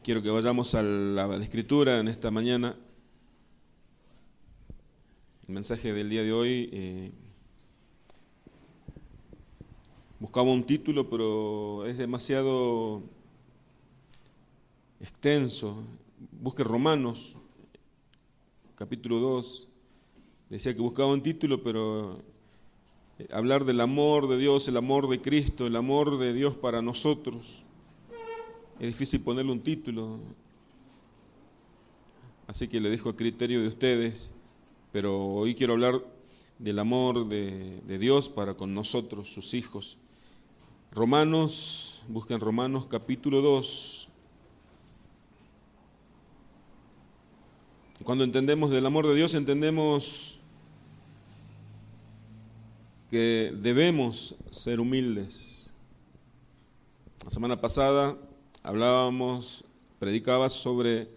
Quiero que vayamos a la Escritura en esta mañana. El mensaje del día de hoy buscaba un título, pero es demasiado extenso. Busque Romanos, capítulo 2. Decía que buscaba un título, pero hablar del amor de Dios, el amor de Cristo, el amor de Dios para nosotros. Es difícil ponerle un título, así que le dejo a criterio de ustedes, pero hoy quiero hablar del amor de Dios para con nosotros, sus hijos. Romanos, busquen Romanos capítulo 2. Cuando entendemos del amor de Dios, entendemos que debemos ser humildes. La semana pasada predicaba sobre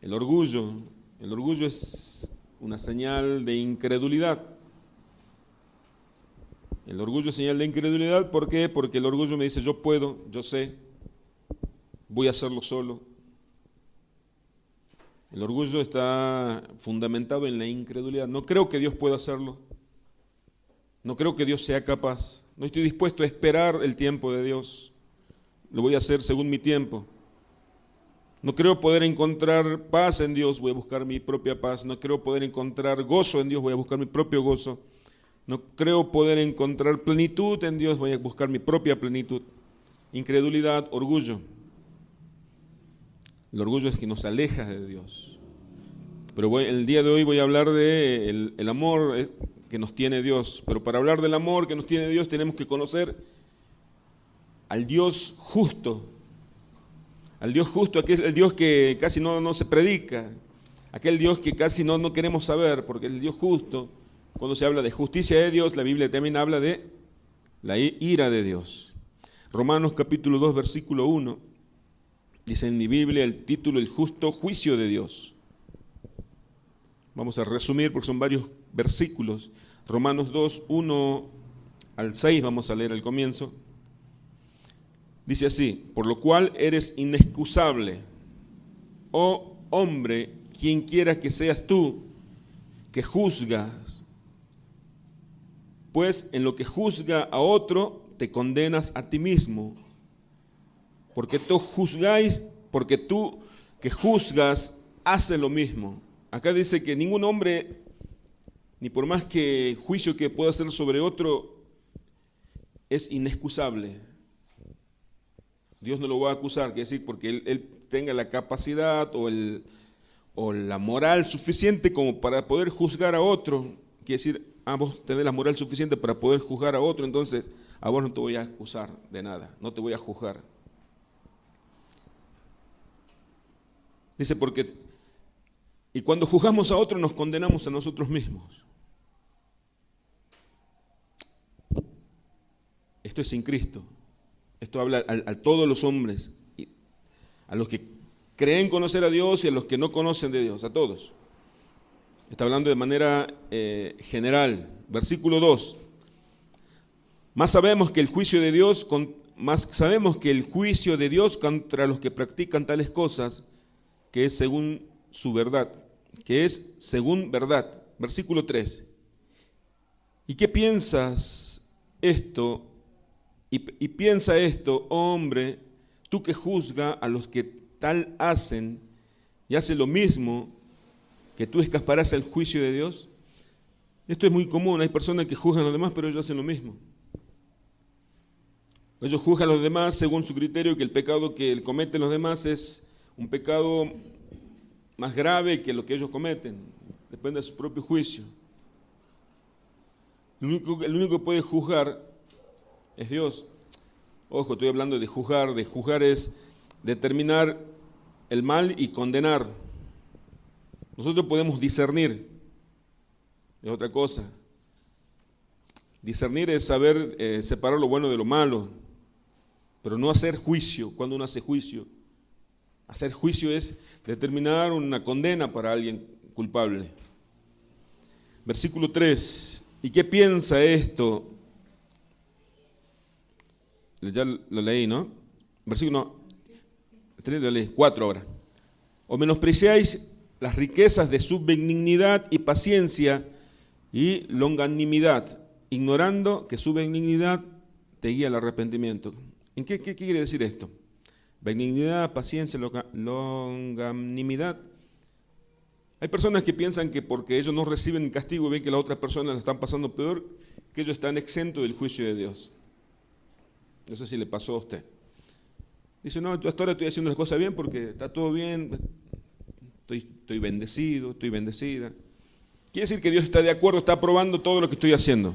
el orgullo. El orgullo es una señal de incredulidad. El orgullo es señal de incredulidad, ¿por qué? Porque el orgullo me dice, yo puedo, yo sé, voy a hacerlo solo. El orgullo está fundamentado en la incredulidad. No creo que Dios pueda hacerlo. No creo que Dios sea capaz. No estoy dispuesto a esperar el tiempo de Dios. Lo voy a hacer según mi tiempo. No creo poder encontrar paz en Dios, voy a buscar mi propia paz. No creo poder encontrar gozo en Dios, voy a buscar mi propio gozo. No creo poder encontrar plenitud en Dios, voy a buscar mi propia plenitud. Incredulidad, orgullo. El orgullo es que nos aleja de Dios. Pero el día de hoy voy a hablar de el amor que nos tiene Dios. Pero para hablar del amor que nos tiene Dios tenemos que conocer al Dios justo. Al Dios justo, aquel Dios que casi no se predica. Aquel Dios que casi no queremos saber, porque el Dios justo, cuando se habla de justicia de Dios, la Biblia también habla de la ira de Dios. Romanos capítulo 2, versículo 1. Dice en mi Biblia el título, el justo juicio de Dios. Vamos a resumir porque son varios versículos. Romanos 2, 1 al 6, vamos a leer al comienzo. Dice así, por lo cual eres inexcusable, oh hombre, quien quiera que seas tú, que juzgas. Pues en lo que juzga a otro, te condenas a ti mismo. Porque tú que juzgas, hace lo mismo. Acá dice que ningún hombre, ni por más que juicio que pueda hacer sobre otro, es inexcusable. Dios no lo va a acusar, quiere decir, porque él tenga la capacidad o la moral suficiente como para poder juzgar a otro. Quiere decir, vos tenés la moral suficiente para poder juzgar a otro, entonces a vos no te voy a acusar de nada, no te voy a juzgar. Dice, y cuando juzgamos a otro nos condenamos a nosotros mismos. Esto es sin Cristo. Esto habla a todos los hombres, a los que creen conocer a Dios y a los que no conocen de Dios, a todos. Está hablando de manera general. Versículo 2. Más sabemos que el juicio de Dios contra los que practican tales cosas, que es según su verdad, que es según verdad. Versículo 3. ¿Y qué piensas esto? Y piensa esto, oh hombre, tú que juzga a los que tal hacen y hace lo mismo, que tú escaparás al juicio de Dios. Esto es muy común, hay personas que juzgan a los demás, pero ellos hacen lo mismo. Ellos juzgan a los demás según su criterio, que el pecado que cometen los demás es un pecado más grave que lo que ellos cometen, depende de su propio juicio. El único que puede juzgar es Dios. Ojo, estoy hablando de juzgar. De juzgar es determinar el mal y condenar. Nosotros podemos discernir, es otra cosa. Discernir es saber separar lo bueno de lo malo, pero no hacer juicio. Cuando uno hace juicio, hacer juicio es determinar una condena para alguien culpable. Versículo 3. ¿Y qué piensa esto? Ya lo leí, ¿no? Versículo, 3, lo leí, 4 ahora. O menospreciáis las riquezas de su benignidad y paciencia y longanimidad, ignorando que su benignidad te guía al arrepentimiento. ¿En qué quiere decir esto? Benignidad, paciencia, longanimidad. Hay personas que piensan que porque ellos no reciben castigo y ven que las otras personas la están pasando peor, que ellos están exentos del juicio de Dios. No sé si le pasó a usted. Dice, no, yo hasta ahora estoy haciendo las cosas bien porque está todo bien, estoy bendecido, estoy bendecida. Quiere decir que Dios está de acuerdo, está aprobando todo lo que estoy haciendo.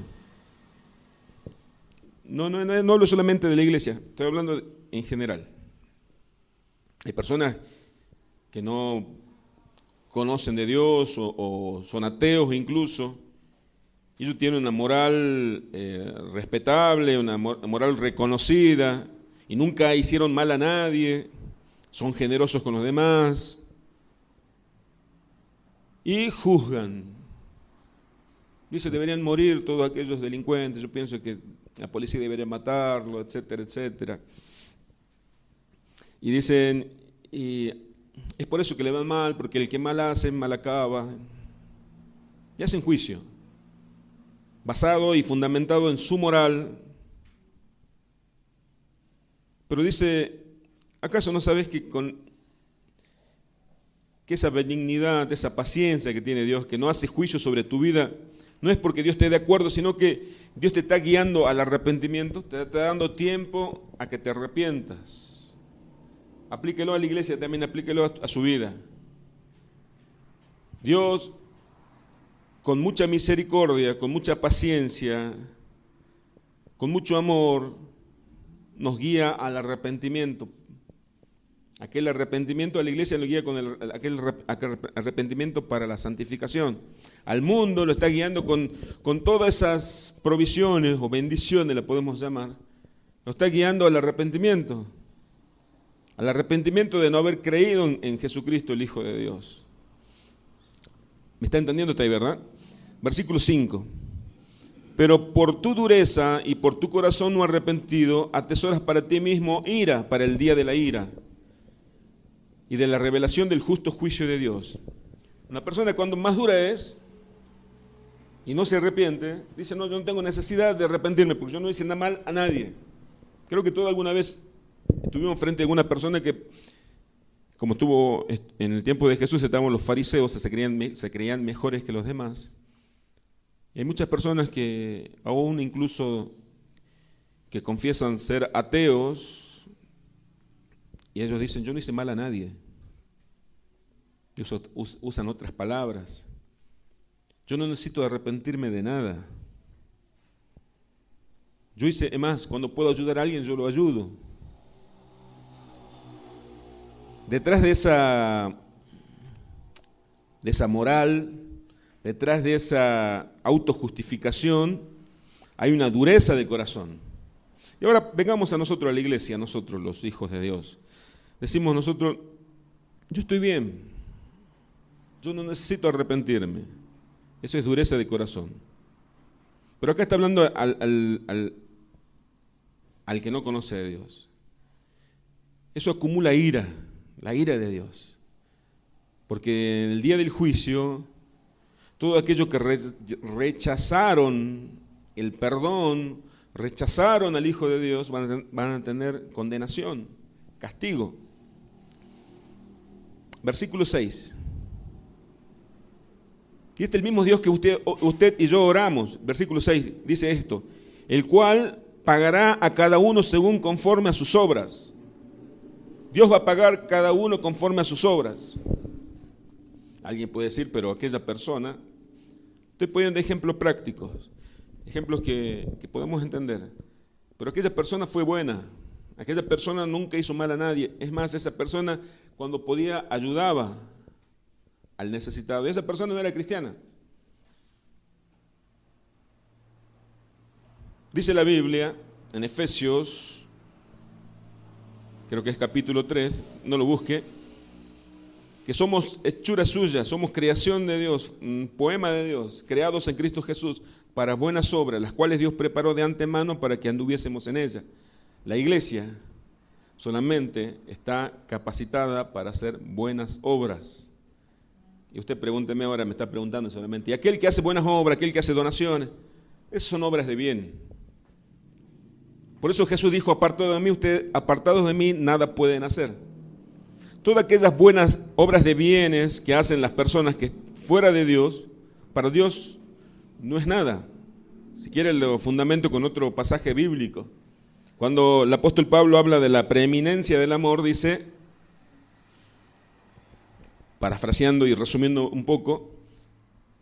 No hablo solamente de la iglesia, estoy hablando en general. Hay personas que no conocen de Dios o son ateos incluso. Ellos tienen una moral respetable, una moral reconocida y nunca hicieron mal a nadie, son generosos con los demás y juzgan. Dice, deberían morir todos aquellos delincuentes, yo pienso que la policía debería matarlo, etcétera, etcétera. Y dicen, y es por eso que le van mal, porque el que mal hace, mal acaba. Y hacen juicio, basado y fundamentado en su moral. Pero dice, ¿acaso no sabes que esa benignidad, esa paciencia que tiene Dios, que no hace juicio sobre tu vida, no es porque Dios esté de acuerdo, sino que Dios te está guiando al arrepentimiento, te está dando tiempo a que te arrepientas? Aplíquelo a la iglesia, también aplíquelo a su vida. Dios, con mucha misericordia, con mucha paciencia, con mucho amor, nos guía al arrepentimiento. Aquel arrepentimiento a la iglesia lo guía con aquel arrepentimiento para la santificación. Al mundo lo está guiando con todas esas provisiones o bendiciones, la podemos llamar. Lo está guiando al arrepentimiento de no haber creído en Jesucristo, el Hijo de Dios. ¿Me está entendiendo usted ahí, verdad? Versículo 5. Pero por tu dureza y por tu corazón no arrepentido, atesoras para ti mismo ira para el día de la ira y de la revelación del justo juicio de Dios. Una persona cuando más dura es y no se arrepiente, dice, no, yo no tengo necesidad de arrepentirme porque yo no hice nada mal a nadie. Creo que todos alguna vez estuvimos frente a alguna persona que, como estuvo en el tiempo de Jesús, estaban los fariseos, se creían mejores que los demás. Y hay muchas personas que aún incluso que confiesan ser ateos y ellos dicen, yo no hice mal a nadie. Ellos usan otras palabras. Yo no necesito arrepentirme de nada. Yo hice, más, cuando puedo ayudar a alguien, yo lo ayudo. Detrás de esa moral, detrás de esa autojustificación, hay una dureza de corazón. Y ahora vengamos a nosotros, a la iglesia, a nosotros los hijos de Dios. Decimos nosotros, yo estoy bien, yo no necesito arrepentirme. Eso es dureza de corazón. Pero acá está hablando al que no conoce a Dios. Eso acumula ira, la ira de Dios. Porque en el día del juicio, todo aquello que rechazaron el perdón, rechazaron al Hijo de Dios, van a tener condenación, castigo. Versículo 6. Y este es el mismo Dios que usted y yo oramos. Versículo 6 dice esto: el cual pagará a cada uno según conforme a sus obras. Dios va a pagar cada uno conforme a sus obras. Alguien puede decir, pero aquella persona, estoy poniendo ejemplos prácticos, ejemplos que podemos entender, pero aquella persona fue buena, aquella persona nunca hizo mal a nadie. Es más, esa persona cuando podía ayudaba al necesitado. Y esa persona no era cristiana. Dice la Biblia en Efesios, creo que es capítulo 3, no lo busque, que somos hechura suya, somos creación de Dios, un poema de Dios, creados en Cristo Jesús para buenas obras, las cuales Dios preparó de antemano para que anduviésemos en ella. La iglesia solamente está capacitada para hacer buenas obras. Y usted pregúnteme ahora, me está preguntando solamente, ¿y aquel que hace buenas obras, aquel que hace donaciones? Esas son obras de bien. Por eso Jesús dijo, apartados de mí, nada pueden hacer. Todas aquellas buenas obras de bienes que hacen las personas que fuera de Dios, para Dios no es nada. Si quiere lo fundamento con otro pasaje bíblico. Cuando el apóstol Pablo habla de la preeminencia del amor, dice, parafraseando y resumiendo un poco,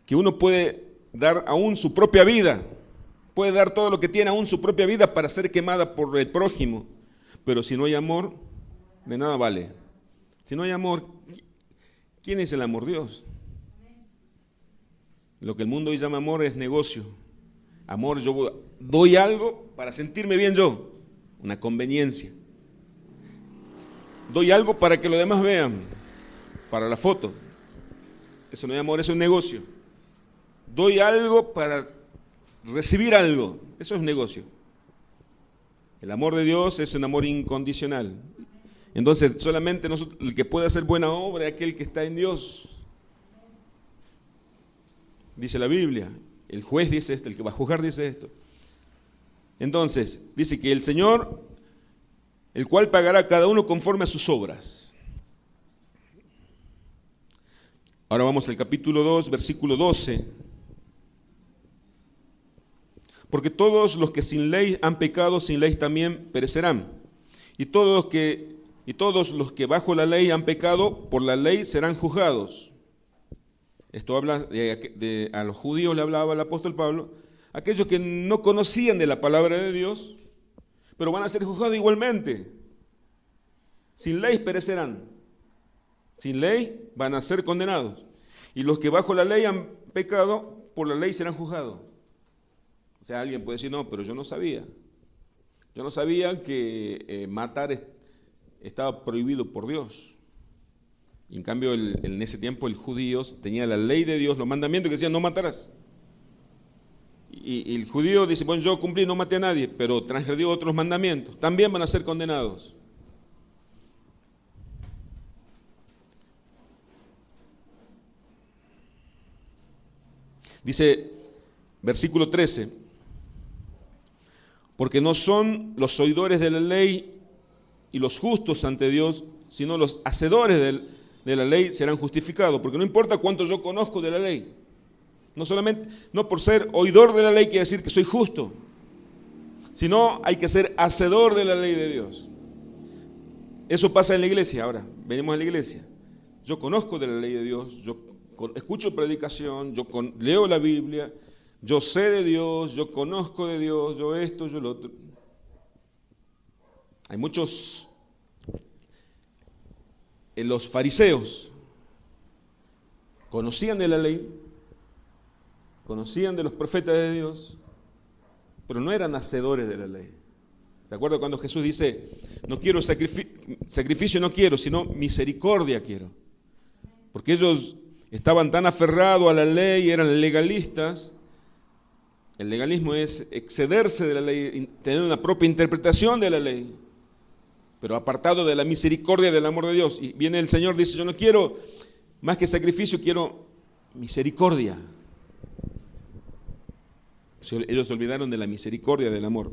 que uno puede dar aún su propia vida, puede dar todo lo que tiene, aún su propia vida, para ser quemada por el prójimo. Pero si no hay amor, de nada vale. Si no hay amor, ¿quién es el amor? Dios. Lo que el mundo hoy llama amor es negocio. Amor, yo doy algo para sentirme bien yo, una conveniencia. Doy algo para que los demás vean, para la foto. Eso no es amor, eso es negocio. Doy algo para recibir algo, eso es negocio. El amor de Dios es un amor incondicional. Entonces, solamente el que puede hacer buena obra es aquel que está en Dios. Dice la Biblia, el juez dice esto, el que va a juzgar dice esto. Entonces, dice que el Señor, el cual pagará a cada uno conforme a sus obras. Ahora vamos al capítulo 2, versículo 12. Porque todos los que sin ley han pecado, sin ley también perecerán. Y todos los que bajo la ley han pecado, por la ley serán juzgados. Esto habla a los judíos, le hablaba el apóstol Pablo, aquellos que no conocían de la palabra de Dios, pero van a ser juzgados igualmente. Sin ley perecerán, sin ley van a ser condenados. Y los que bajo la ley han pecado, por la ley serán juzgados. O sea, alguien puede decir, no, pero yo no sabía. Yo no sabía que matar estaba prohibido por Dios. Y en cambio, en ese tiempo el judío tenía la ley de Dios, los mandamientos que decían, no matarás. Y el judío dice, bueno, yo cumplí, no maté a nadie, pero transgredió otros mandamientos. También van a ser condenados. Dice, versículo 13, porque no son los oidores de la ley y los justos ante Dios, sino los hacedores de la ley serán justificados, porque no importa cuánto yo conozco de la ley, no por ser oidor de la ley quiere decir que soy justo, sino hay que ser hacedor de la ley de Dios. Eso pasa en la iglesia. Ahora, venimos a la iglesia, yo conozco de la ley de Dios, yo escucho predicación, yo leo la Biblia, yo sé de Dios, yo conozco de Dios, yo esto, yo lo otro. Hay muchos, los fariseos conocían de la ley, conocían de los profetas de Dios, pero no eran hacedores de la ley. ¿Se acuerda cuando Jesús dice, no quiero sacrificio, no quiero, sino misericordia quiero? Porque ellos estaban tan aferrados a la ley, eran legalistas. El legalismo es excederse de la ley, tener una propia interpretación de la ley, pero apartado de la misericordia del amor de Dios. Y viene el Señor, dice, yo no quiero más que sacrificio, quiero misericordia. Ellos se olvidaron de la misericordia del amor.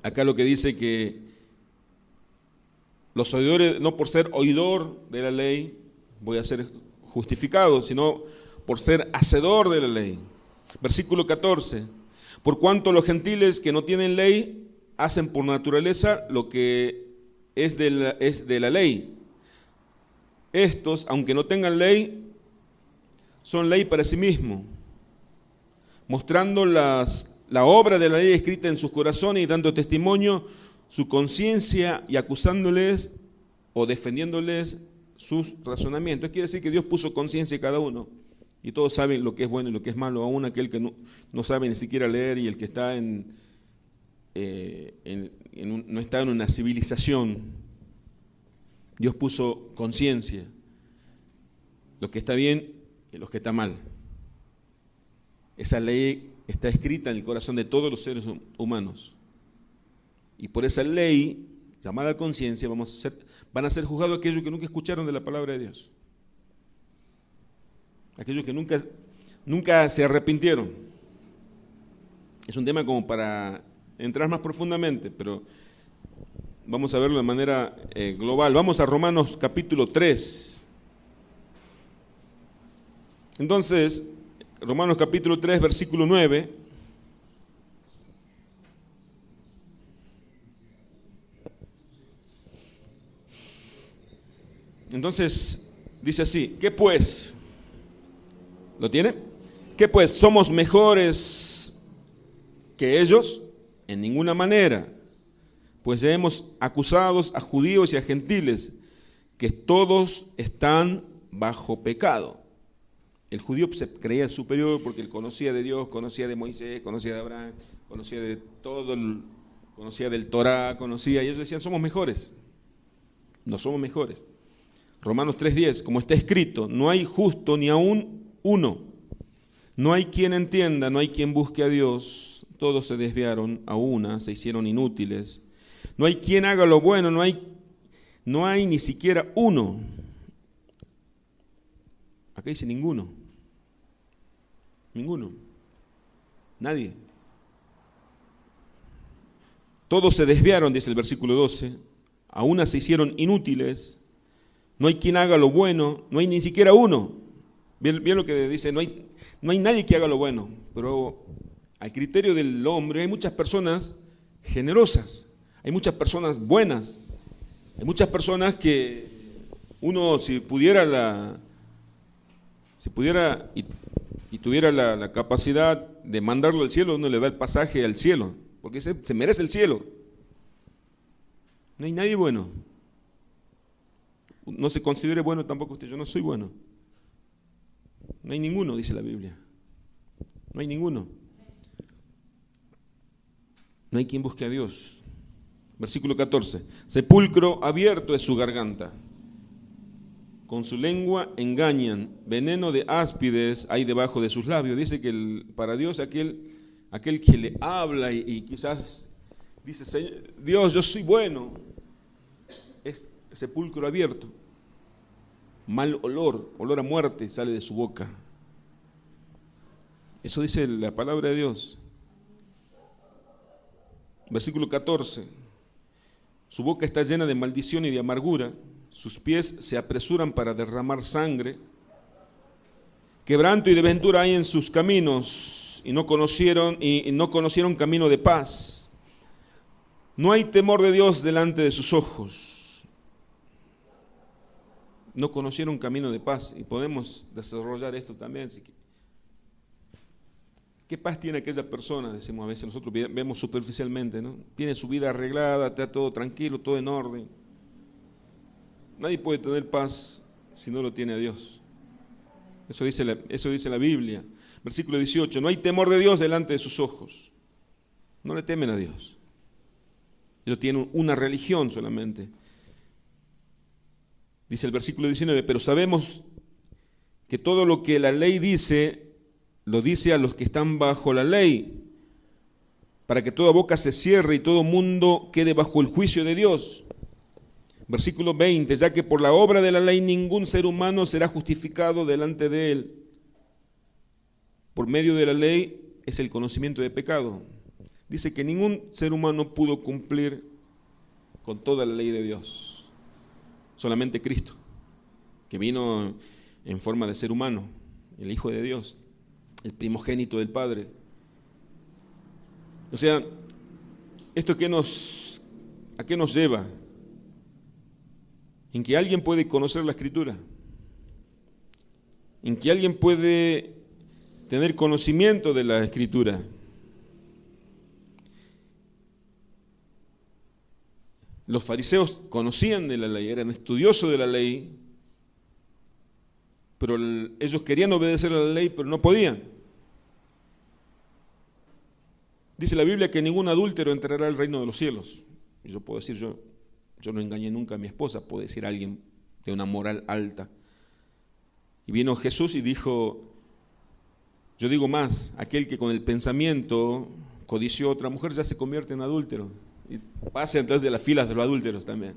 Acá lo que dice que los oidores, no por ser oidor de la ley voy a ser justificado, sino por ser hacedor de la ley. Versículo 14, por cuanto los gentiles que no tienen ley hacen por naturaleza lo que es de la ley. Estos, aunque no tengan ley, son ley para sí mismos, mostrando la obra de la ley escrita en sus corazones y dando testimonio su conciencia y acusándoles o defendiéndoles sus razonamientos. Quiere decir que Dios puso conciencia en cada uno y todos saben lo que es bueno y lo que es malo, aún aquel que no sabe ni siquiera leer y el que está no está en una civilización. Dios puso conciencia, lo que está bien y lo que está mal. Esa ley está escrita en el corazón de todos los seres humanos. Y por esa ley llamada conciencia, van a ser juzgados aquellos que nunca escucharon de la palabra de Dios. Aquellos que nunca se arrepintieron. Es un tema como para entrar más profundamente, pero vamos a verlo de manera global. Vamos a Romanos capítulo 3. Entonces, Romanos capítulo 3, versículo 9. Entonces, dice así, ¿qué pues? ¿Lo tiene? ¿Qué pues? ¿Somos mejores que ellos? En ninguna manera. Pues ya hemos acusados a judíos y a gentiles, que todos están bajo pecado. El judío se creía superior porque él conocía de Dios, conocía de Moisés, conocía de Abraham, conocía de todo, conocía del Torá, y ellos decían, somos mejores. No somos mejores. Romanos 3:10, como está escrito, no hay justo ni aún uno. No hay quien entienda, no hay quien busque a Dios. Todos se desviaron a una, se hicieron inútiles. No hay quien haga lo bueno, no hay ni siquiera uno. Acá dice ninguno. Ninguno. Nadie. Todos se desviaron, dice el versículo 12. A una se hicieron inútiles. No hay quien haga lo bueno, no hay ni siquiera uno. Bien lo que dice, no hay nadie que haga lo bueno. Pero al criterio del hombre hay muchas personas generosas, hay muchas personas buenas, hay muchas personas que uno si pudiera y tuviera la capacidad de mandarlo al cielo, uno le da el pasaje al cielo, porque se merece el cielo. No hay nadie bueno. No se considere bueno tampoco usted, yo no soy bueno. No hay ninguno, dice la Biblia. No hay ninguno. No hay quien busque a Dios. Versículo 14. Sepulcro abierto es su garganta. Con su lengua engañan. Veneno de áspides hay debajo de sus labios. Dice que para Dios aquel que le habla y quizás dice, Señor, Dios, yo soy bueno, es sepulcro abierto. Mal olor a muerte sale de su boca. Eso dice la palabra de Dios. Versículo 14. Su boca está llena de maldición y de amargura. Sus pies se apresuran para derramar sangre. Quebranto y desventura hay en sus caminos y no conocieron camino de paz. No hay temor de Dios delante de sus ojos. No conocieron camino de paz, y podemos desarrollar esto también. ¿Qué paz tiene aquella persona? Decimos a veces, nosotros vemos superficialmente, ¿no? Tiene su vida arreglada, está todo tranquilo, todo en orden. Nadie puede tener paz si no lo tiene a Dios. Eso dice la Biblia. Versículo 18, no hay temor de Dios delante de sus ojos. No le temen a Dios. Ellos tienen una religión solamente. Dice el versículo 19, pero sabemos que todo lo que la ley dice, lo dice a los que están bajo la ley, para que toda boca se cierre y todo mundo quede bajo el juicio de Dios. Versículo 20, ya que por la obra de la ley ningún ser humano será justificado delante de él. Por medio de la ley es el conocimiento de pecado. Dice que ningún ser humano pudo cumplir con toda la ley de Dios. Solamente Cristo, que vino en forma de ser humano, el Hijo de Dios, el primogénito del Padre. O sea, ¿esto a qué nos lleva? En que alguien puede conocer la Escritura, en que alguien puede tener conocimiento de la Escritura. Los fariseos conocían de la ley, eran estudiosos de la ley, pero ellos querían obedecer a la ley, pero no podían. Dice la Biblia que ningún adúltero entrará al reino de los cielos. Y yo puedo decir, yo no engañé nunca a mi esposa, puede decir alguien de una moral alta. Y vino Jesús y dijo, yo digo más, aquel que con el pensamiento codició a otra mujer ya se convierte en adúltero. Y pase entonces de las filas de los adúlteros también.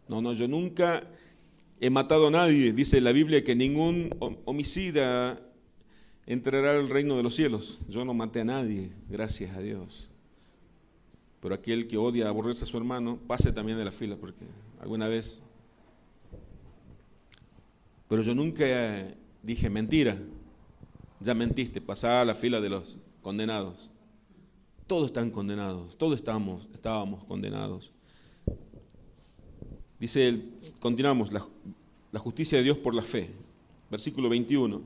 No, yo nunca he matado a nadie. Dice la Biblia que ningún homicida entrará al reino de los cielos. Yo no maté a nadie, gracias a Dios. Pero aquel que odia, aborrece a su hermano, pase también de la fila, porque alguna vez... Pero yo nunca dije mentira. Ya mentiste, pasá a la fila de los condenados. Todos están condenados, todos estábamos condenados. Dice, continuamos, la justicia de Dios por la fe. Versículo 21.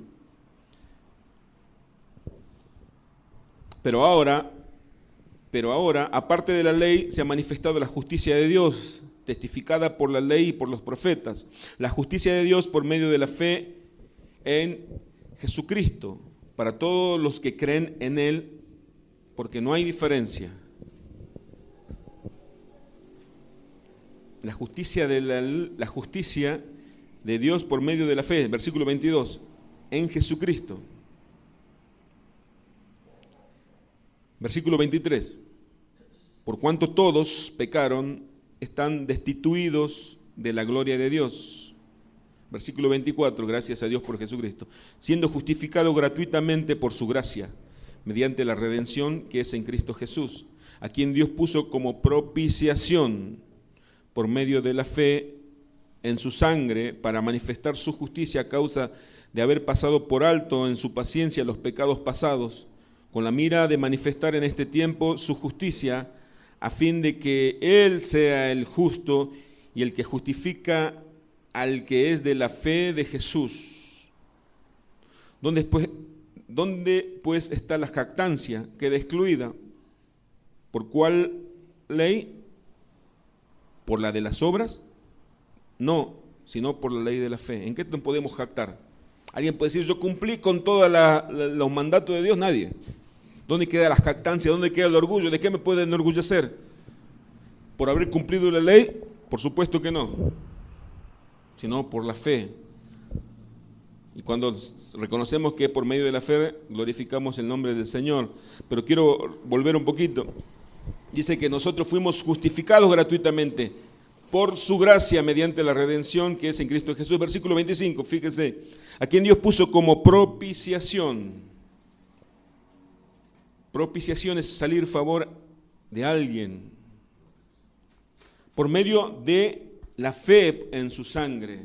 Pero ahora, aparte de la ley, se ha manifestado la justicia de Dios, testificada por la ley y por los profetas. La justicia de Dios por medio de la fe en Jesucristo, para todos los que creen en Él, porque no hay diferencia. La justicia de Dios por medio de la fe, versículo 22, en Jesucristo. Versículo 23, por cuanto todos pecaron, están destituidos de la gloria de Dios. Versículo 24, gracias a Dios por Jesucristo, siendo justificado gratuitamente por su gracia, mediante la redención que es en Cristo Jesús, a quien Dios puso como propiciación por medio de la fe en su sangre, para manifestar su justicia a causa de haber pasado por alto en su paciencia los pecados pasados, con la mira de manifestar en este tiempo su justicia, a fin de que Él sea el justo y el que justifica al que es de la fe de Jesús. ¿Dónde pues está la jactancia? Queda excluida. ¿Por cuál ley? ¿Por la de las obras? No, sino por la ley de la fe. ¿En qué nos podemos jactar? Alguien puede decir, yo cumplí con todos los mandatos de Dios. Nadie. ¿Dónde queda la jactancia? ¿Dónde queda el orgullo? ¿De qué me puede enorgullecer? ¿Por haber cumplido la ley? Por supuesto que no, sino por la fe. Y cuando reconocemos que por medio de la fe glorificamos el nombre del Señor. Pero quiero volver un poquito. Dice que nosotros fuimos justificados gratuitamente por su gracia mediante la redención que es en Cristo Jesús. Versículo 25, fíjese, a quien Dios puso como propiciación. Propiciación es salir a favor de alguien por medio de la fe en su sangre.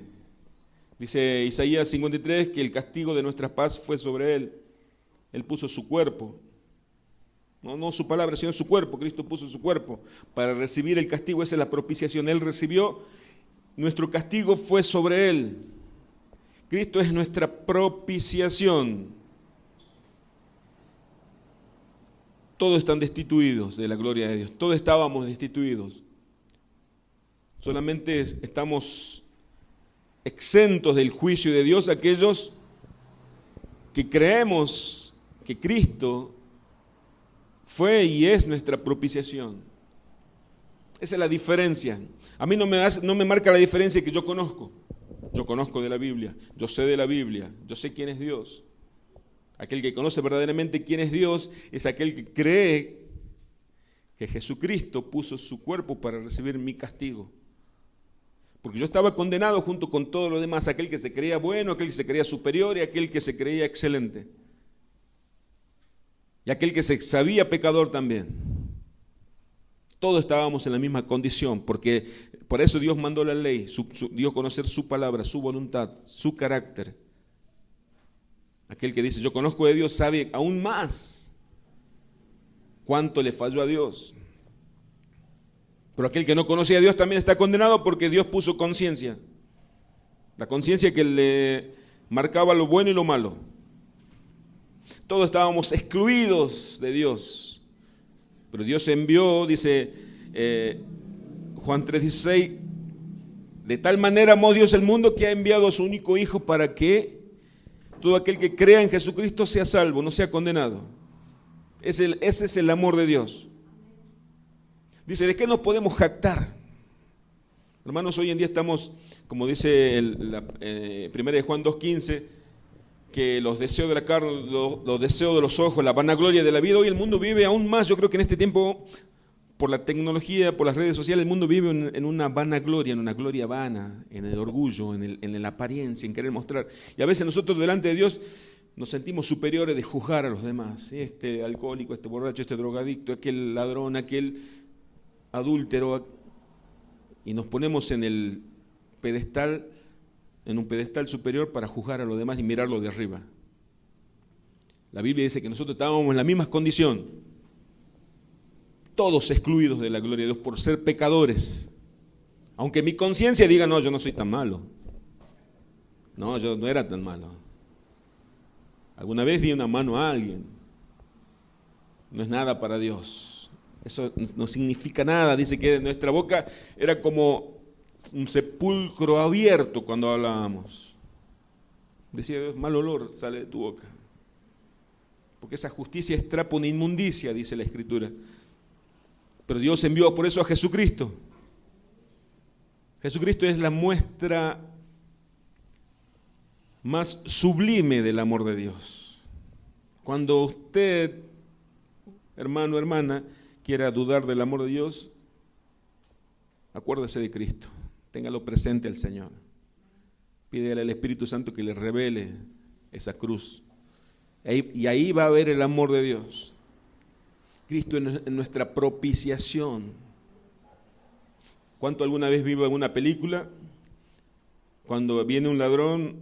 Dice Isaías 53 que el castigo de nuestra paz fue sobre Él. Él puso su cuerpo. No su palabra, sino su cuerpo. Cristo puso su cuerpo para recibir el castigo. Esa es la propiciación. Él recibió, nuestro castigo fue sobre Él. Cristo es nuestra propiciación. Todos están destituidos de la gloria de Dios. Todos estábamos destituidos. Solamente estamos exentos del juicio de Dios aquellos que creemos que Cristo fue y es nuestra propiciación. Esa es la diferencia. A mí no me marca la diferencia que yo conozco. Yo conozco de la Biblia, yo sé de la Biblia, yo sé quién es Dios. Aquel que conoce verdaderamente quién es Dios es aquel que cree que Jesucristo puso su cuerpo para recibir mi castigo. Porque yo estaba condenado junto con todo lo demás, aquel que se creía bueno, aquel que se creía superior y aquel que se creía excelente. Y aquel que se sabía pecador también. Todos estábamos en la misma condición, porque por eso Dios mandó la ley, dio a conocer su palabra, su voluntad, su carácter. Aquel que dice, yo conozco de Dios, sabe aún más cuánto le falló a Dios. Pero aquel que no conocía a Dios también está condenado porque Dios puso conciencia. La conciencia que le marcaba lo bueno y lo malo. Todos estábamos excluidos de Dios. Pero Dios envió, dice Juan 3:16, de tal manera amó Dios el mundo que ha enviado a su único Hijo para que todo aquel que crea en Jesucristo sea salvo, no sea condenado. Ese es el amor de Dios. Dice, ¿de qué nos podemos jactar? Hermanos, hoy en día estamos, como dice 1 de Juan 2:15, que los deseos de la carne, los deseos de los ojos, la vanagloria de la vida, hoy el mundo vive aún más, yo creo que en este tiempo por la tecnología, por las redes sociales, el mundo vive en una vanagloria, en una gloria vana, en el orgullo, en la apariencia, en querer mostrar. Y a veces nosotros delante de Dios nos sentimos superiores de juzgar a los demás. Este alcohólico, este borracho, este drogadicto, aquel ladrón, aquel adúltero. Y nos ponemos en un pedestal superior para juzgar a los demás y mirarlo de arriba. La Biblia dice que nosotros estábamos en la misma condición, todos excluidos de la gloria de Dios por ser pecadores. Aunque mi conciencia diga, no, yo no soy tan malo. No, yo no era tan malo. Alguna vez di una mano a alguien. No es nada para Dios. Eso no significa nada. Dice que nuestra boca era como un sepulcro abierto cuando hablábamos. Decía Dios, mal olor sale de tu boca. Porque esa justicia es trapo de inmundicia, dice la Escritura. Pero Dios envió por eso a Jesucristo. Jesucristo es la muestra más sublime del amor de Dios. Cuando usted, hermano, hermana, quiera dudar del amor de Dios, acuérdese de Cristo, téngalo presente al Señor. Pídele al Espíritu Santo que le revele esa cruz. Y ahí va a ver el amor de Dios. Cristo es nuestra propiciación. ¿Cuánto alguna vez vivo en una película? Cuando viene un ladrón,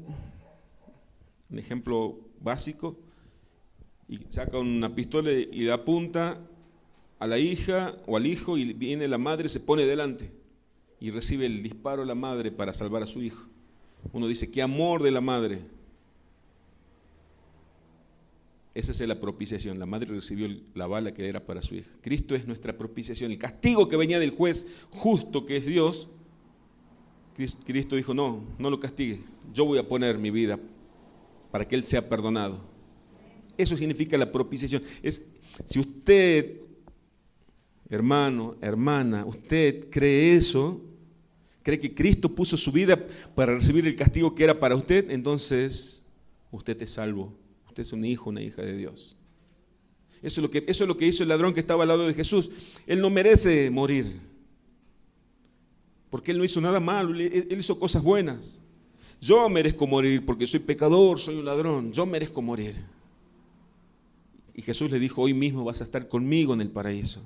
un ejemplo básico, y saca una pistola y la apunta a la hija o al hijo, y viene la madre, se pone delante y recibe el disparo de la madre para salvar a su hijo. Uno dice, qué amor de la madre. Esa es la propiciación. La madre recibió la bala que era para su hija. Cristo es nuestra propiciación. El castigo que venía del juez justo que es Dios, Cristo dijo, no lo castigues. Yo voy a poner mi vida para que Él sea perdonado. Eso significa la propiciación. Si usted, hermano, hermana, usted cree eso, cree que Cristo puso su vida para recibir el castigo que era para usted, entonces usted es salvo. Usted es un hijo, una hija de Dios. Eso es lo que hizo el ladrón que estaba al lado de Jesús. Él no merece morir, porque él no hizo nada malo, él hizo cosas buenas. Yo merezco morir porque soy pecador, soy un ladrón, yo merezco morir. Y Jesús le dijo, hoy mismo vas a estar conmigo en el paraíso.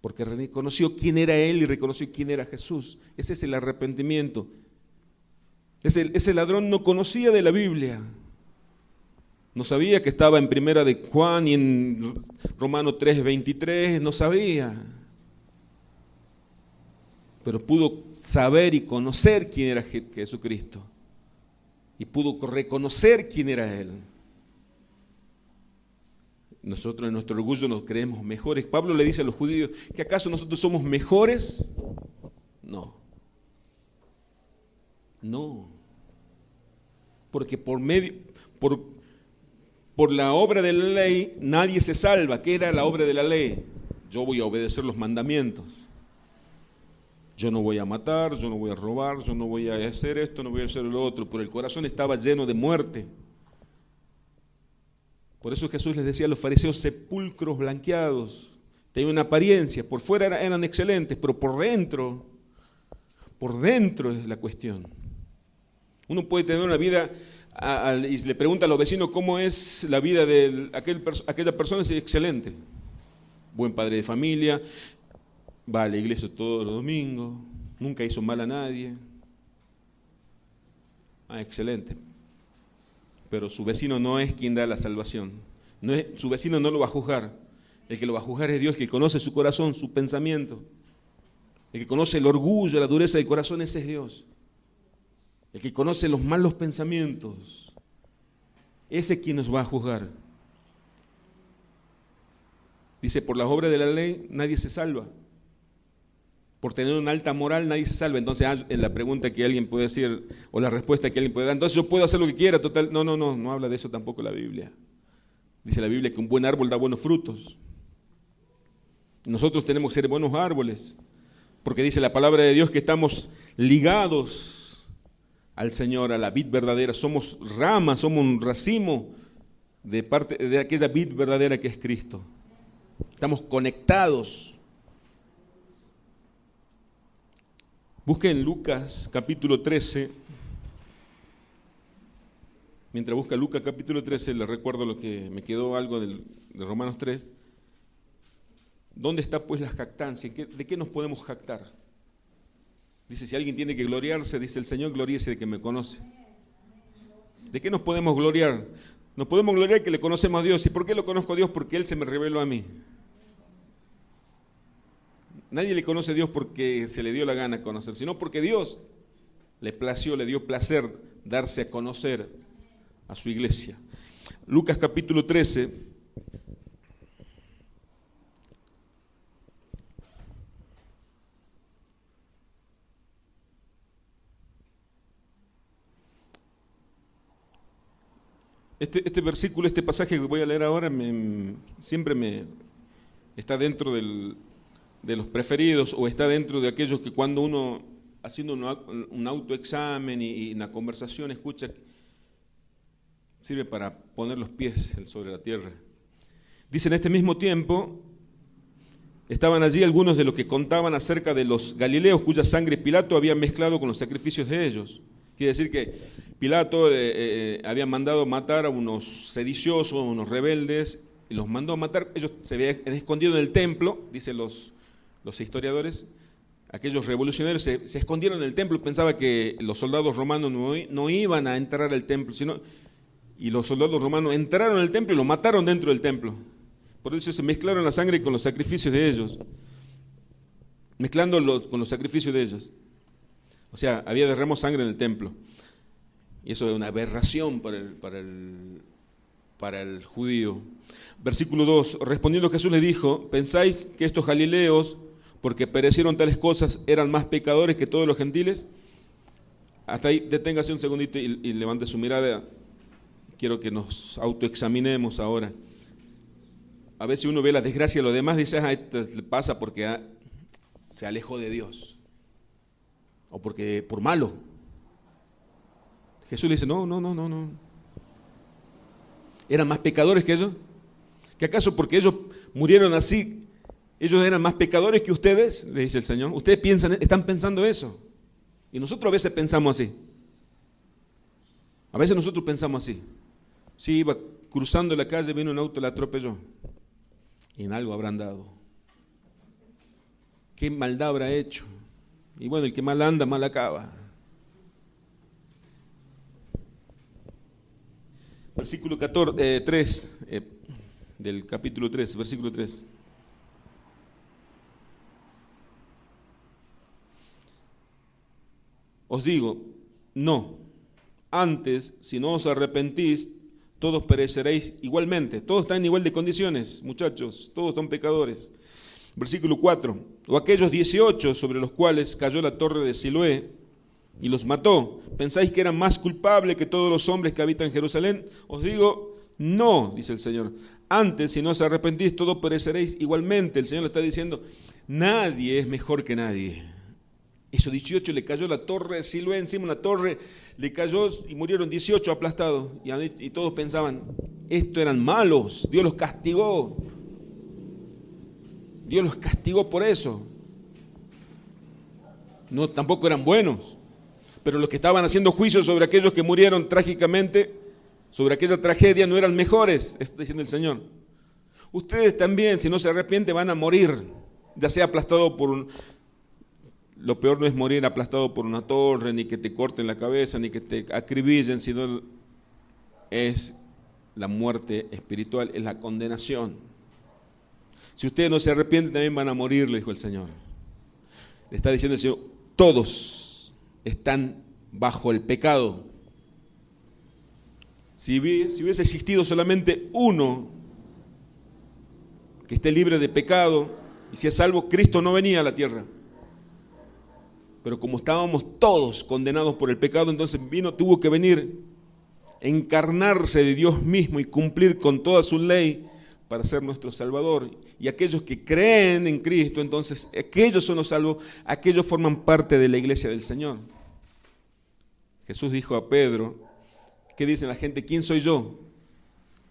Porque reconoció quién era él y reconoció quién era Jesús. Ese es el arrepentimiento. Ese ladrón no conocía de la Biblia. No sabía que estaba en Primera de Juan y en Romano 3:23, no sabía. Pero pudo saber y conocer quién era Jesucristo. Y pudo reconocer quién era Él. Nosotros en nuestro orgullo nos creemos mejores. Pablo le dice a los judíos, ¿que acaso nosotros somos mejores? No. No. Porque por la obra de la ley nadie se salva. ¿Qué era la obra de la ley? Yo voy a obedecer los mandamientos. Yo no voy a matar, yo no voy a robar, yo no voy a hacer esto, no voy a hacer lo otro. Pero el corazón estaba lleno de muerte. Por eso Jesús les decía a los fariseos, sepulcros blanqueados. Tenían una apariencia, por fuera eran excelentes, pero por dentro es la cuestión. Uno puede tener una vida y le pregunta a los vecinos cómo es la vida de aquella persona, es excelente. Buen padre de familia, va a la iglesia todos los domingos, nunca hizo mal a nadie. Excelente. Pero su vecino no es quien da la salvación. Su vecino no lo va a juzgar. El que lo va a juzgar es Dios, que conoce su corazón, su pensamiento. El que conoce el orgullo, la dureza del corazón, ese es Dios. El que conoce los malos pensamientos, ese es quien nos va a juzgar. Dice, por las obras de la ley nadie se salva. Por tener una alta moral nadie se salva. Entonces la pregunta que alguien puede decir, o la respuesta que alguien puede dar, entonces yo puedo hacer lo que quiera, total. No habla de eso tampoco la Biblia. Dice la Biblia que un buen árbol da buenos frutos. Nosotros tenemos que ser buenos árboles, porque dice la palabra de Dios que estamos ligados al Señor, a la vid verdadera. Somos ramas, somos un racimo de aquella vid verdadera que es Cristo. Estamos conectados. Busquen Lucas capítulo 13. Mientras busca Lucas capítulo 13, les recuerdo lo que me quedó algo de Romanos 3. ¿Dónde está pues la jactancia? ¿De qué nos podemos jactar? Dice, si alguien tiene que gloriarse, dice el Señor, gloríese de que me conoce. ¿De qué nos podemos gloriar? Nos podemos gloriar que le conocemos a Dios. ¿Y por qué lo conozco a Dios? Porque Él se me reveló a mí. Nadie le conoce a Dios porque se le dio la gana conocer, sino porque Dios le plació, le dio placer darse a conocer a su iglesia. Lucas capítulo 13. Este versículo, este pasaje que voy a leer ahora, siempre me está dentro de los preferidos, o está dentro de aquellos que cuando uno, haciendo un autoexamen y una conversación, escucha, sirve para poner los pies sobre la tierra. Dice, en este mismo tiempo, estaban allí algunos de los que contaban acerca de los galileos, cuya sangre Pilato había mezclado con los sacrificios de ellos. Quiere decir que Pilato había mandado matar a unos sediciosos, unos rebeldes, y los mandó a matar. Ellos se habían escondido en el templo, dicen los historiadores. Aquellos revolucionarios se escondieron en el templo y pensaban que los soldados romanos no iban a entrar al templo, y los soldados romanos entraron al templo y lo mataron dentro del templo. Por eso se mezclaron la sangre con los sacrificios de ellos, mezclándolos con los sacrificios de ellos. O sea, había derramado sangre en el templo. Y eso es una aberración para el judío. Versículo 2, respondiendo Jesús les dijo, ¿pensáis que estos galileos, porque perecieron tales cosas, eran más pecadores que todos los gentiles? Hasta ahí, deténgase un segundito y levante su mirada. Quiero que nos autoexaminemos ahora. A veces uno ve la desgracia de los demás y dice, esto le pasa porque se alejó de Dios. O porque por malo. Jesús le dice, no. ¿Eran más pecadores que ellos? ¿Que acaso porque ellos murieron así, ellos eran más pecadores que ustedes? Le dice el Señor. Ustedes están pensando eso. Y nosotros a veces pensamos así. A veces nosotros pensamos así. Sí, iba cruzando la calle, vino un auto, la atropelló. Y en algo habrán dado. ¿Qué maldad habrá hecho? Y bueno, el que mal anda, mal acaba. Versículo 3 del capítulo 3, versículo 3. Os digo, no, antes, si no os arrepentís, todos pereceréis igualmente. Todos están en igual de condiciones, muchachos, todos son pecadores. Versículo 4, o aquellos 18 sobre los cuales cayó la torre de Siloé y los mató, ¿pensáis que eran más culpables que todos los hombres que habitan en Jerusalén? Os digo, no, dice el Señor. Antes, si no os arrepentís, todos pereceréis igualmente. El Señor le está diciendo, nadie es mejor que nadie. Esos 18 le cayó la torre de Siloé encima, una torre, le cayó y murieron 18 aplastados. Y todos pensaban, estos eran malos, Dios los castigó. Dios los castigó por eso. No, tampoco eran buenos. Pero los que estaban haciendo juicio sobre aquellos que murieron trágicamente, sobre aquella tragedia, no eran mejores, está diciendo el Señor. Ustedes también, si no se arrepienten, van a morir, ya sea aplastado por Lo peor no es morir aplastado por una torre, ni que te corten la cabeza, ni que te acribillen, sino es la muerte espiritual, es la condenación. Si ustedes no se arrepienten, también van a morir, le dijo el Señor. Le está diciendo el Señor, todos están bajo el pecado. Si hubiese existido solamente uno que esté libre de pecado y sea salvo, Cristo no venía a la tierra. Pero como estábamos todos condenados por el pecado, entonces tuvo que venir, encarnarse de Dios mismo y cumplir con toda su ley para ser nuestro Salvador. Y aquellos que creen en Cristo, entonces aquellos son los salvos, aquellos forman parte de la iglesia del Señor. Jesús dijo a Pedro, ¿qué dicen la gente? ¿Quién soy yo?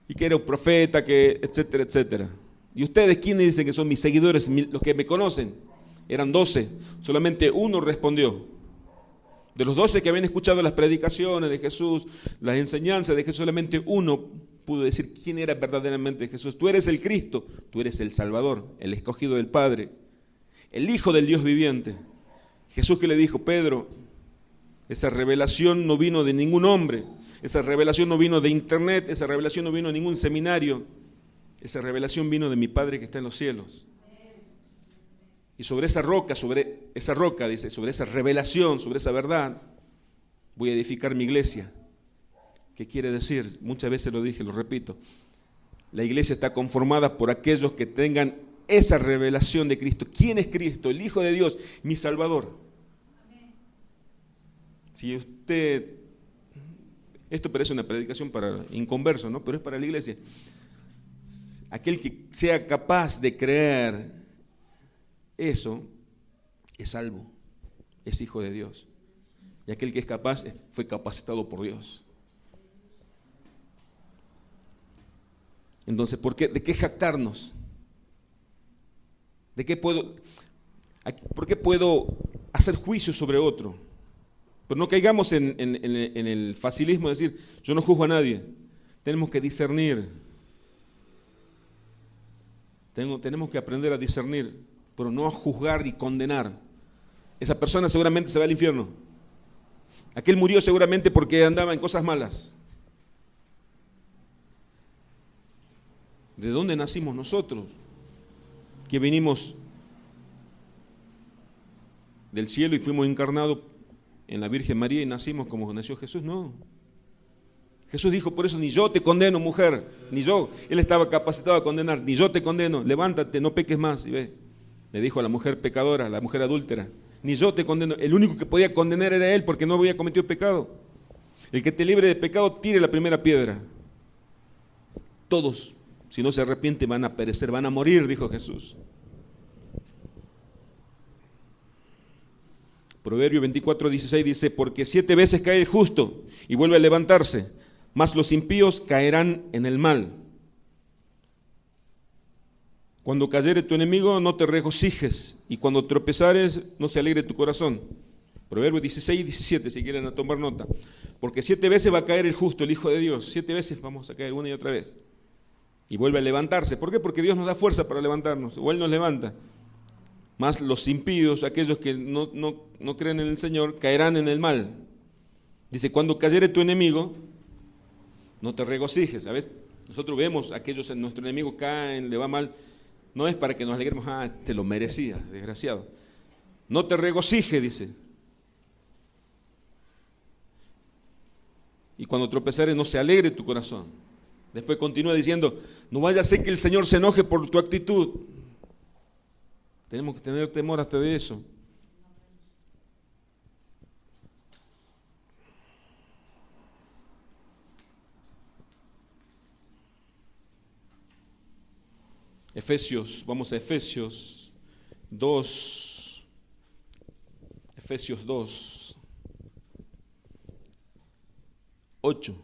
Y que era un profeta, que etcétera, etcétera. ¿Y ustedes quiénes dicen que son mis seguidores, los que me conocen? Eran 12, solamente uno respondió. De los 12 que habían escuchado las predicaciones de Jesús, las enseñanzas de Jesús, solamente uno pudo decir quién era verdaderamente Jesús. Tú eres el Cristo, tú eres el Salvador, el escogido del Padre, el Hijo del Dios viviente. Jesús que le dijo: Pedro, esa revelación no vino de ningún hombre, esa revelación no vino de internet, esa revelación no vino de ningún seminario, esa revelación vino de mi Padre que está en los cielos. Y sobre esa roca, dice, sobre esa revelación, sobre esa verdad, voy a edificar mi iglesia. ¿Qué quiere decir? Muchas veces lo dije, lo repito. La iglesia está conformada por aquellos que tengan esa revelación de Cristo. ¿Quién es Cristo? El Hijo de Dios, mi Salvador. Si usted, esto parece una predicación para inconversos, ¿no? Pero es para la iglesia. Aquel que sea capaz de creer eso, es salvo, es hijo de Dios. Y aquel que es capaz, fue capacitado por Dios. Entonces, ¿de qué jactarnos? ¿Por qué puedo hacer juicio sobre otro? Pero no caigamos en el facilismo de decir, yo no juzgo a nadie. Tenemos que discernir. Tenemos que aprender a discernir, pero no a juzgar y condenar. Esa persona seguramente se va al infierno. Aquel murió seguramente porque andaba en cosas malas. ¿De dónde nacimos nosotros? Que venimos del cielo y fuimos encarnados en la Virgen María y nacimos como nació Jesús. No. Jesús dijo, por eso ni yo te condeno, mujer, ni yo. Él estaba capacitado a condenar, ni yo te condeno, levántate, no peques más. Y ve, le dijo a la mujer pecadora, a la mujer adúltera, ni yo te condeno. El único que podía condenar era él porque no había cometido pecado. El que te libre de pecado, tire la primera piedra. Todos, si no se arrepienten, van a perecer, van a morir, dijo Jesús. Proverbio 24:16 dice, porque 7 veces cae el justo y vuelve a levantarse, mas los impíos caerán en el mal. Cuando cayere tu enemigo, no te regocijes, y cuando tropezares, no se alegre tu corazón. Proverbios 16:17, si quieren tomar nota. Porque 7 veces va a caer el justo, el Hijo de Dios. 7 veces vamos a caer, una y otra vez. Y vuelve a levantarse. ¿Por qué? Porque Dios nos da fuerza para levantarnos, o Él nos levanta. Más los impíos, aquellos que no creen en el Señor, caerán en el mal. Dice, cuando cayere tu enemigo, no te regocijes. ¿Sabes? Nosotros vemos a aquellos, nuestro enemigo caen, le va mal. No es para que nos alegremos, te lo merecías, desgraciado. No te regocijes, dice. Y cuando tropezares, no se alegre tu corazón. Después continúa diciendo, no vaya a ser que el Señor se enoje por tu actitud. Tenemos que tener temor hasta de eso. Vamos a Efesios 2. Efesios 2, 8.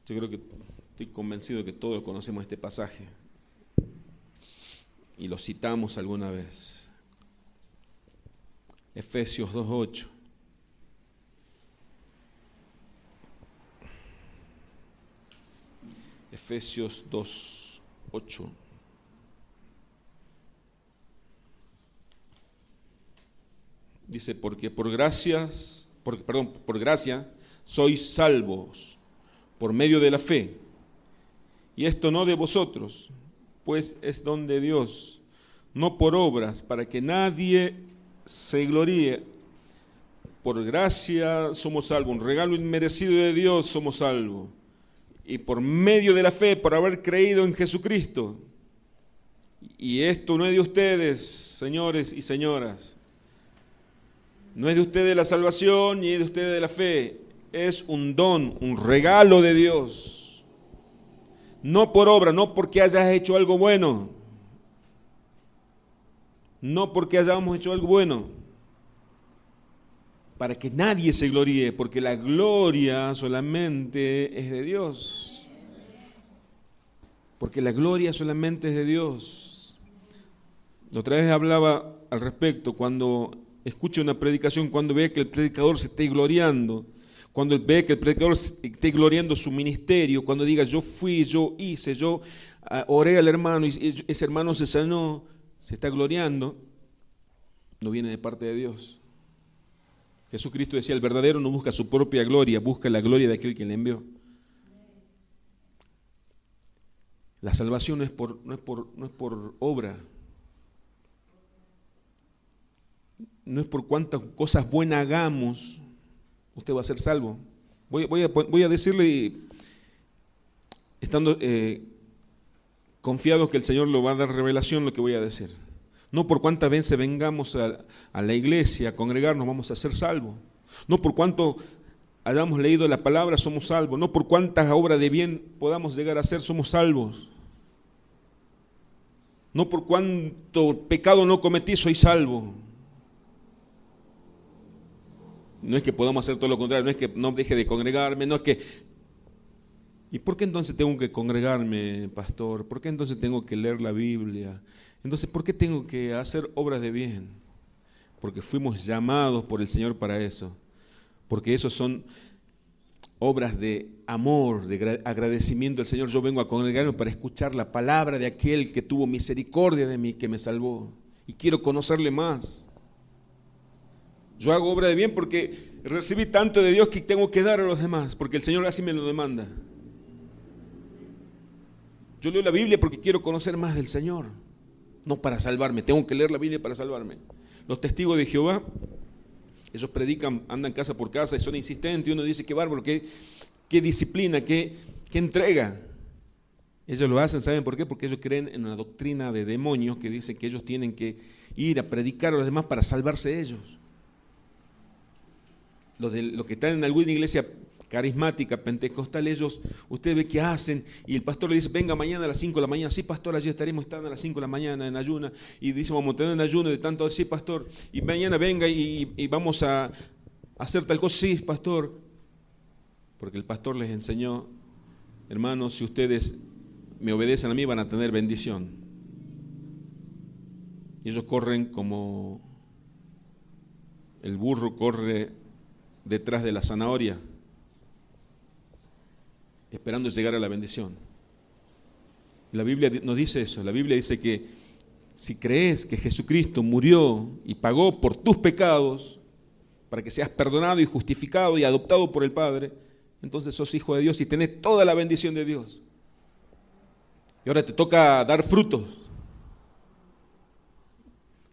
Yo creo que estoy convencido de que todos conocemos este pasaje y lo citamos alguna vez. Efesios 2:8. Efesios 2:8. Dice, porque por gracia sois salvos por medio de la fe. Y esto no de vosotros, pues es don de Dios, no por obras, para que nadie se gloríe. Por gracia somos salvos, un regalo inmerecido de Dios somos salvos. Y por medio de la fe, por haber creído en Jesucristo. Y esto no es de ustedes, señores y señoras. No es de ustedes la salvación, ni es de ustedes la fe. Es un don, un regalo de Dios. No por obra, no porque hayas hecho algo bueno. No porque hayamos hecho algo bueno. para que nadie se gloríe, porque la gloria solamente es de Dios. Porque la gloria solamente es de Dios. La otra vez hablaba al respecto, cuando escuche una predicación, cuando ve que el predicador se esté gloriando, cuando ve que el predicador esté gloriando su ministerio, cuando diga yo fui, yo hice, yo oré al hermano y ese hermano se sanó, se está gloriando, no viene de parte de Dios. Jesucristo decía, el verdadero no busca su propia gloria, busca la gloria de aquel que le envió. La salvación no es por obra, no es por cuántas cosas buenas hagamos, usted va a ser salvo. Voy a decirle, estando confiado que el Señor lo va a dar revelación lo que voy a decir. No por cuántas veces vengamos a la iglesia a congregarnos vamos a ser salvos. No por cuánto hayamos leído la palabra somos salvos. No por cuántas obras de bien podamos llegar a hacer somos salvos. No por cuánto pecado no cometí soy salvo. No es que podamos hacer todo lo contrario, no es que no deje de congregarme, no es que... ¿Y por qué entonces tengo que congregarme, pastor? ¿Por qué entonces tengo que leer la Biblia? Entonces, ¿por qué tengo que hacer obras de bien? Porque fuimos llamados por el Señor para eso. Porque esos son obras de amor, de agradecimiento al Señor. Yo vengo a congregarme para escuchar la palabra de aquel que tuvo misericordia de mí, que me salvó. Y quiero conocerle más. Yo hago obra de bien porque recibí tanto de Dios que tengo que dar a los demás, porque el Señor así me lo demanda. Yo leo la Biblia porque quiero conocer más del Señor, no para salvarme, tengo que leer la Biblia para salvarme. Los testigos de Jehová, ellos predican, andan casa por casa y son insistentes y uno dice, qué bárbaro, qué disciplina, qué entrega. Ellos lo hacen, ¿saben por qué? Porque ellos creen en una doctrina de demonios que dice que ellos tienen que ir a predicar a los demás para salvarse ellos. Los que están en alguna iglesia carismática, pentecostal, ellos, usted ve que hacen, y el pastor le dice, venga mañana a las 5 de la mañana, sí pastor, allí estaremos estando a las 5 de la mañana en ayuna, y dice, vamos a tener en ayuno de tanto, sí pastor, y mañana venga y vamos a hacer tal cosa, sí pastor, porque el pastor les enseñó, hermanos, si ustedes me obedecen a mí van a tener bendición. Y ellos corren como el burro corre detrás de la zanahoria, esperando llegar a la bendición. La Biblia nos dice eso, la Biblia dice que si crees que Jesucristo murió y pagó por tus pecados, para que seas perdonado y justificado y adoptado por el Padre, entonces sos hijo de Dios y tenés toda la bendición de Dios. Y ahora te toca dar frutos.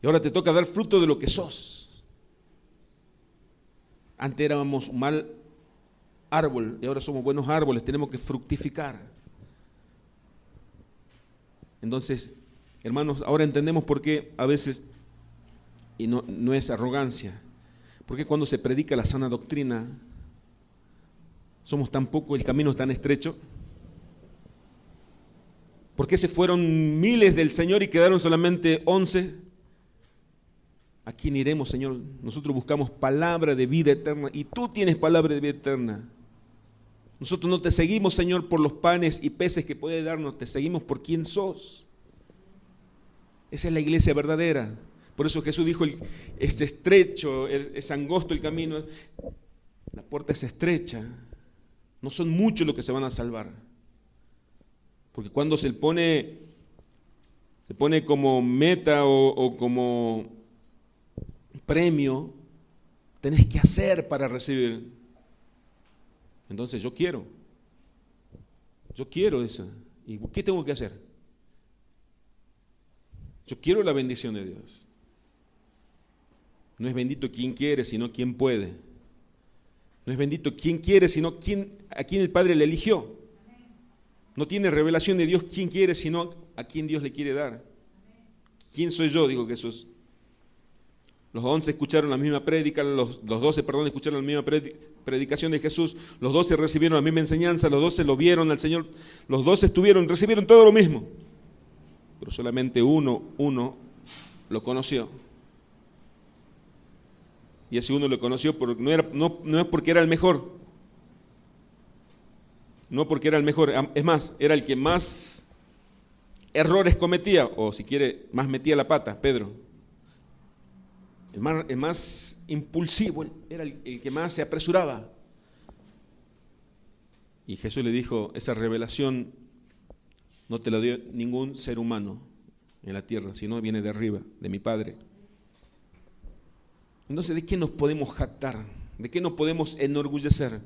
Y ahora te toca dar fruto de lo que sos. Antes éramos un mal árbol y ahora somos buenos árboles, tenemos que fructificar. Entonces, hermanos, ahora entendemos por qué a veces, y no es arrogancia, porque cuando se predica la sana doctrina, somos tan poco, el camino es tan estrecho. ¿Por qué se fueron miles del Señor y quedaron solamente 11? ¿A quién iremos, Señor? Nosotros buscamos palabra de vida eterna y tú tienes palabra de vida eterna. Nosotros no te seguimos, Señor, por los panes y peces que puedes darnos, te seguimos por quién sos. Esa es la iglesia verdadera. Por eso Jesús dijo, es estrecho, es angosto el camino, la puerta es estrecha. No son muchos los que se van a salvar. Porque cuando se pone como meta o como premio, tenés que hacer para recibir. Entonces yo quiero eso. ¿Y qué tengo que hacer? Yo quiero la bendición de Dios. No es bendito quien quiere, sino quien puede. No es bendito quien quiere, sino a quien el Padre le eligió. No tiene revelación de Dios quien quiere, sino a quien Dios le quiere dar. ¿Quién soy yo? Dijo Jesús. Los 11 escucharon la misma prédica, los 12, escucharon la misma predicación de Jesús, los 12 recibieron la misma enseñanza, los 12 lo vieron al Señor, los 12 recibieron todo lo mismo, pero solamente uno lo conoció. Y ese uno lo conoció, no es porque era el mejor. No porque era el mejor. Es más, era el que más errores cometía, o si quiere, más metía la pata, Pedro. El más impulsivo, era el que más se apresuraba. Y Jesús le dijo, esa revelación no te la dio ningún ser humano en la tierra, sino viene de arriba, de mi Padre. Entonces, ¿de qué nos podemos jactar? ¿De qué nos podemos enorgullecer?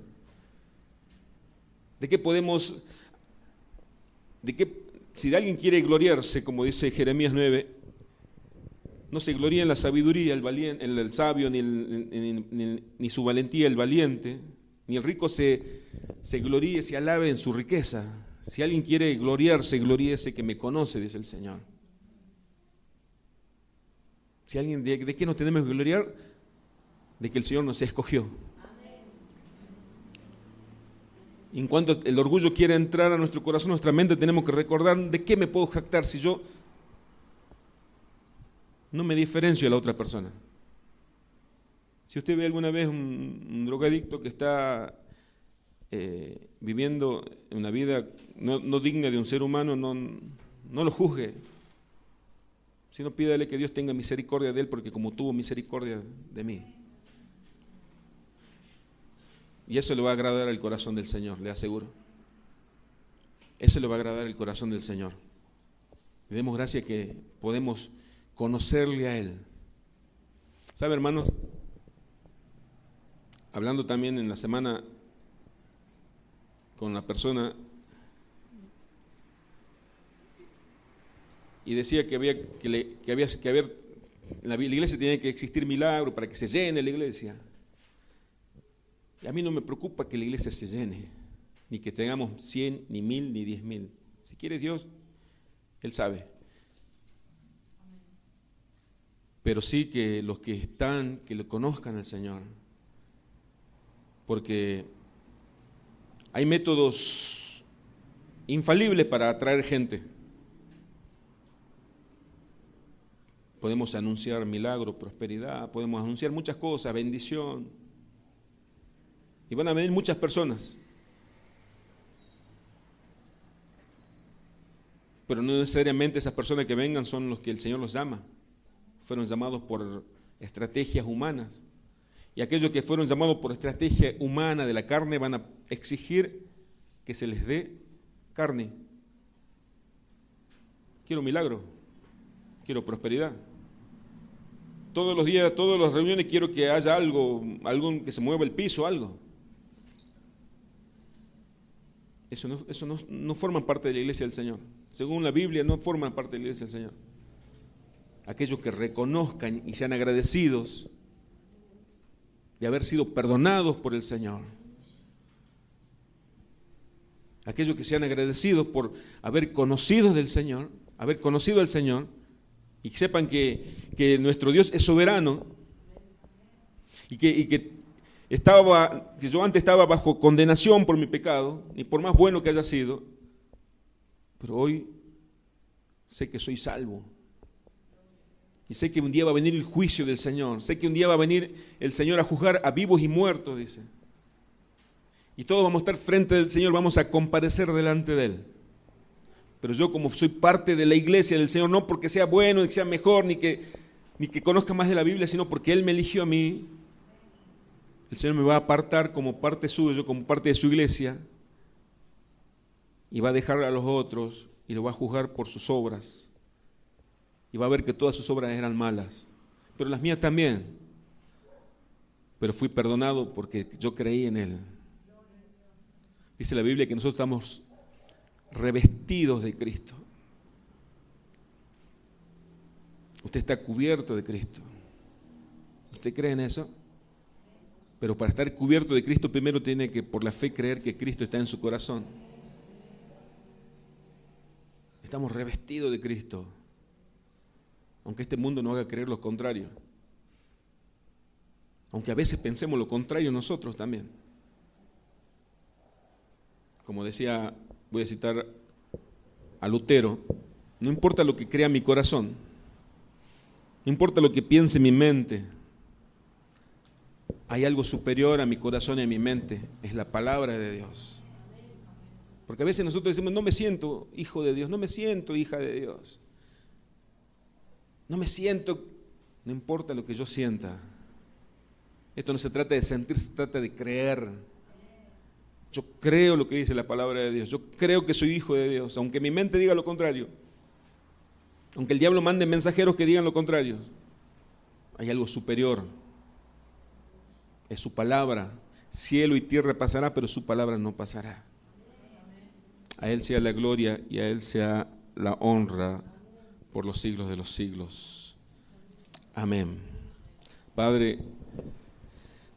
¿De qué podemos, si alguien quiere gloriarse, como dice Jeremías 9, no se gloría en la sabiduría el sabio, ni su valentía el valiente, ni el rico se gloríe, se alabe en su riqueza. Si alguien quiere gloriarse, gloríese que me conoce, dice el Señor. Si alguien, ¿de qué nos tenemos que gloriar? De que el Señor nos escogió. Y en cuanto el orgullo quiere entrar a nuestro corazón, a nuestra mente, tenemos que recordar de qué me puedo jactar si yo no me diferencio de la otra persona. Si usted ve alguna vez un drogadicto que está viviendo una vida no digna de un ser humano, no lo juzgue, sino pídale que Dios tenga misericordia de él, porque como tuvo misericordia de mí. Y eso le va a agradar al corazón del Señor, le aseguro. Eso le va a agradar al corazón del Señor. Le demos gracias que podemos conocerle a Él. ¿Sabe, hermanos? Hablando también en la semana con la persona, y decía que había la iglesia tenía que existir milagro para que se llene la iglesia. Y a mí no me preocupa que la iglesia se llene, ni que tengamos 100, ni 1000, ni 10.000. Si quiere Dios, Él sabe. Pero sí que los que están, que lo conozcan al Señor. Porque hay métodos infalibles para atraer gente. Podemos anunciar milagro, prosperidad, podemos anunciar muchas cosas, bendición. Y van a venir muchas personas. Pero no necesariamente esas personas que vengan son los que el Señor los llama. Fueron llamados por estrategias humanas. Y aquellos que fueron llamados por estrategia humana de la carne van a exigir que se les dé carne. Quiero milagro, quiero prosperidad. Todos los días, todas las reuniones quiero que haya algo que se mueva el piso, algo. Eso no forma parte de la iglesia del Señor. Según la Biblia, no forman parte de la iglesia del Señor. Aquellos que reconozcan y sean agradecidos de haber sido perdonados por el Señor. Aquellos que sean agradecidos por haber conocido del Señor, haber conocido al Señor, y sepan que nuestro Dios es soberano, y que yo antes estaba bajo condenación por mi pecado, y por más bueno que haya sido, pero hoy sé que soy salvo. Y sé que un día va a venir el juicio del Señor. Sé que un día va a venir el Señor a juzgar a vivos y muertos, dice. Y todos vamos a estar frente del Señor, vamos a comparecer delante de Él. Pero yo, como soy parte de la iglesia del Señor, no porque sea bueno, ni que sea mejor, ni que conozca más de la Biblia, sino porque Él me eligió a mí, el Señor me va a apartar como parte suya, como parte de su iglesia, y va a dejar a los otros y lo va a juzgar por sus obras. Y va a ver que todas sus obras eran malas, pero las mías también. Pero fui perdonado porque yo creí en Él. Dice la Biblia que nosotros estamos revestidos de Cristo. Usted está cubierto de Cristo. ¿Usted cree en eso? Pero para estar cubierto de Cristo, primero tiene que, por la fe, creer que Cristo está en su corazón. Estamos revestidos de Cristo. Aunque este mundo nos haga creer lo contrario. Aunque a veces pensemos lo contrario nosotros también. Como decía, voy a citar a Lutero, no importa lo que crea mi corazón, no importa lo que piense mi mente, Hay algo superior a mi corazón y a mi mente, es la palabra de Dios. Porque a veces nosotros decimos, no me siento hijo de Dios, no me siento hija de Dios. No me siento, no importa lo que yo sienta. Esto no se trata de sentir, se trata de creer. Yo creo lo que dice la palabra de Dios, yo creo que soy hijo de Dios, aunque mi mente diga lo contrario. Aunque el diablo mande mensajeros que digan lo contrario. Hay algo superior. Es su palabra. Cielo y tierra pasará, pero su palabra no pasará. A Él sea la gloria y a Él sea la honra por los siglos de los siglos. Amén. Padre,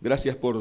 gracias por